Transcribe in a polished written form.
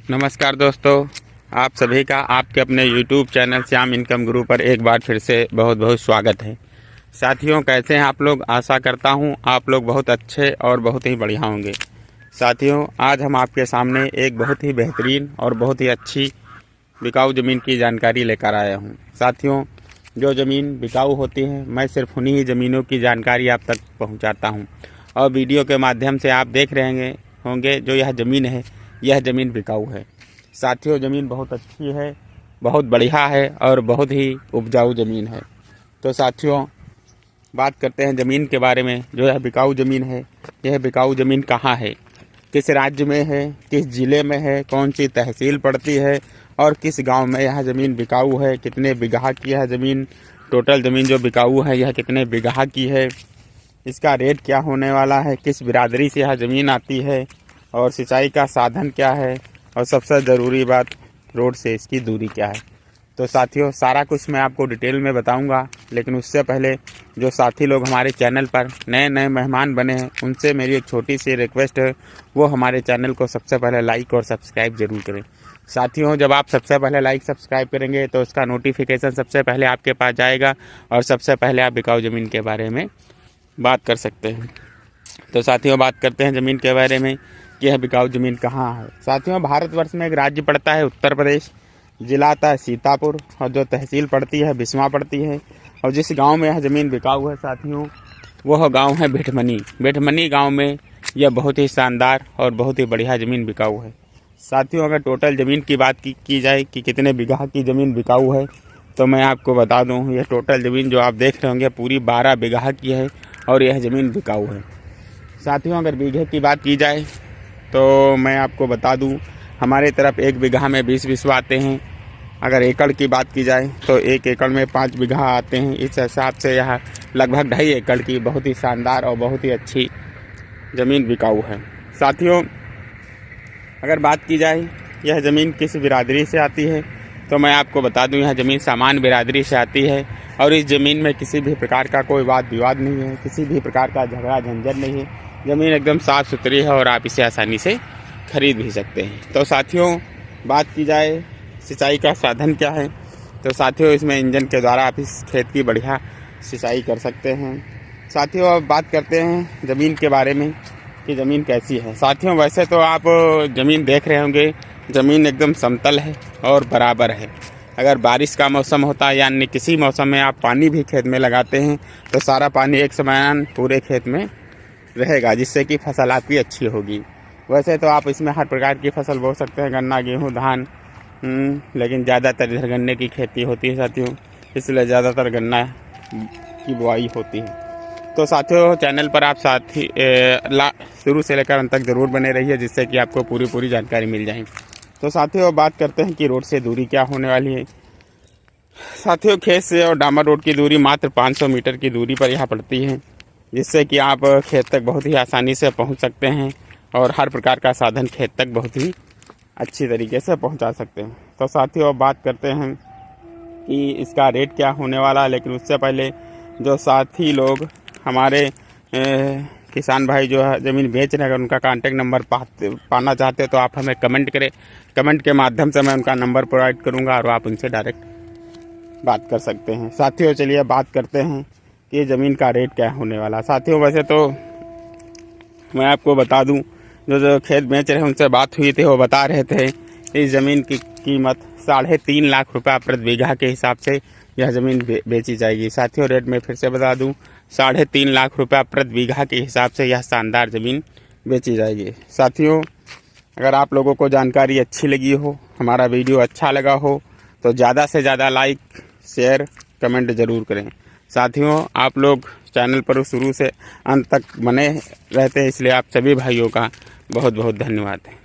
नमस्कार दोस्तों, आप सभी का आपके अपने YouTube चैनल श्याम इनकम गुरु पर एक बार फिर से बहुत बहुत स्वागत है। साथियों, कैसे हैं आप लोग? आशा करता हूं आप लोग बहुत अच्छे और बहुत ही बढ़िया होंगे। साथियों, आज हम आपके सामने एक बहुत ही बेहतरीन और बहुत ही अच्छी बिकाऊ ज़मीन की जानकारी लेकर आया हूं। साथियों, जो ज़मीन बिकाऊ होती है, मैं सिर्फ उन्हीं ही ज़मीनों की जानकारी आप तक पहुँचाता हूँ और वीडियो के माध्यम से आप देख रहे होंगे जो यह ज़मीन है, यह ज़मीन बिकाऊ है। साथियों, ज़मीन बहुत अच्छी है, बहुत बढ़िया है और बहुत ही उपजाऊ ज़मीन है। तो साथियों, बात करते हैं ज़मीन के बारे में। जो यह बिकाऊ ज़मीन है, यह बिकाऊ ज़मीन कहाँ है, किस राज्य में है, किस ज़िले में है, कौन सी तहसील पड़ती है और किस गांव में यह ज़मीन बिकाऊ है, कितने बीघा की यह ज़मीन, टोटल ज़मीन जो बिकाऊ है यह कितने बीघा की है, इसका रेट क्या होने वाला है, किस बिरादरी से यह ज़मीन आती है और सिंचाई का साधन क्या है और सबसे ज़रूरी बात, रोड से इसकी दूरी क्या है। तो साथियों, सारा कुछ मैं आपको डिटेल में बताऊंगा, लेकिन उससे पहले जो साथी लोग हमारे चैनल पर नए नए मेहमान बने हैं, उनसे मेरी एक छोटी सी रिक्वेस्ट है, वो हमारे चैनल को सबसे पहले लाइक और सब्सक्राइब ज़रूर करें। साथियों, जब आप सबसे पहले लाइक सब्सक्राइब करेंगे तो उसका नोटिफिकेशन सबसे पहले आपके पास जाएगा और सबसे पहले आप बिकाऊ ज़मीन के बारे में बात कर सकते हैं। तो साथियों, बात करते हैं ज़मीन के बारे में कि यह बिकाऊ ज़मीन कहाँ है। साथियों, भारतवर्ष में एक राज्य पड़ता है उत्तर प्रदेश, जिला आता है सीतापुर और जो तहसील पड़ती है बिस्वा पड़ती है। और जिस गांव में यह ज़मीन बिकाऊ है साथियों, वह गांव है भिठमनी। भिठमनी गांव में यह बहुत ही शानदार और बहुत ही बढ़िया ज़मीन बिकाऊ है। साथियों, अगर टोटल ज़मीन की बात की जाए कि कितने बीघा की ज़मीन बिकाऊ है, तो मैं आपको बता दूँ, यह टोटल ज़मीन जो आप देख रहे होंगे पूरी 12 बीघा की है और यह ज़मीन बिकाऊ है। साथियों, अगर बीघे की बात की जाए तो मैं आपको बता दूं, हमारे तरफ 1 बीघा में 20 बिस्वा आते हैं। अगर एकड़ की बात की जाए तो 1 एकड़ में 5 बीघा आते हैं। इस हिसाब से यह लगभग 2.5 एकड़ की बहुत ही शानदार और बहुत ही अच्छी ज़मीन बिकाऊ है। साथियों, अगर बात की जाए यह ज़मीन किस बिरादरी से आती है, तो मैं आपको बता दूं, यह ज़मीन सामान्य बिरादरी से आती है और इस ज़मीन में किसी भी प्रकार का कोई वाद विवाद नहीं है, किसी भी प्रकार का झगड़ा झंझट नहीं है। ज़मीन एकदम साफ़ सुथरी है और आप इसे आसानी से खरीद भी सकते हैं। तो साथियों, बात की जाए सिंचाई का साधन क्या है, तो साथियों इसमें इंजन के द्वारा आप इस खेत की बढ़िया सिंचाई कर सकते हैं। साथियों, अब बात करते हैं ज़मीन के बारे में कि ज़मीन कैसी है। साथियों, वैसे तो आप ज़मीन देख रहे होंगे, ज़मीन एकदम समतल है और बराबर है। अगर बारिश का मौसम होता है यानी किसी मौसम में आप पानी भी खेत में लगाते हैं तो सारा पानी एक समान पूरे खेत में रहेगा, जिससे कि फसल आपकी अच्छी होगी। वैसे तो आप इसमें हर प्रकार की फसल बो सकते हैं, गन्ना, गेहूँ, धान, लेकिन ज़्यादातर इधर गन्ने की खेती होती है साथियों, इसलिए ज़्यादातर गन्ना की बुआई होती है। तो साथियों, चैनल पर आप साथी शुरू से लेकर अंत तक ज़रूर बने रहिए, जिससे कि आपको पूरी जानकारी मिल जाए। तो साथियों, बात करते हैं कि रोड से दूरी क्या होने वाली है। साथियों, खेत से और डामर रोड की दूरी मात्र 500 मीटर की दूरी पर यहाँ पड़ती है, जिससे कि आप खेत तक बहुत ही आसानी से पहुँच सकते हैं और हर प्रकार का साधन खेत तक बहुत ही अच्छी तरीके से पहुँचा सकते हैं। तो साथियों, अब बात करते हैं कि इसका रेट क्या होने वाला है, लेकिन उससे पहले जो साथी लोग हमारे किसान भाई जो है ज़मीन बेच रहे हैं, अगर उनका कॉन्टैक्ट नंबर पाना चाहते हैं तो आप हमें कमेंट करें। कमेंट के माध्यम से मैं उनका नंबर प्रोवाइड करूंगा और आप उनसे डायरेक्ट बात कर सकते हैं। साथियों, चलिए बात करते हैं कि ज़मीन का रेट क्या होने वाला। साथियों, वैसे तो मैं आपको बता दूं, जो खेत बेच रहे हैं उनसे बात हुई थी, वो बता रहे थे इस ज़मीन की कीमत 3.5 लाख रुपये प्रति बीघा के हिसाब से यह ज़मीन बेची जाएगी। साथियों, रेट में फिर से बता दूं, 3.5 लाख रुपये प्रति बीघा के हिसाब से यह शानदार ज़मीन बेची जाएगी। साथियों, अगर आप लोगों को जानकारी अच्छी लगी हो, हमारा वीडियो अच्छा लगा हो, तो ज़्यादा से ज़्यादा लाइक, शेयर, कमेंट ज़रूर करें। साथियों, आप लोग चैनल पर शुरू से अंत तक बने रहते हैं, इसलिए आप सभी भाइयों का बहुत बहुत धन्यवाद है।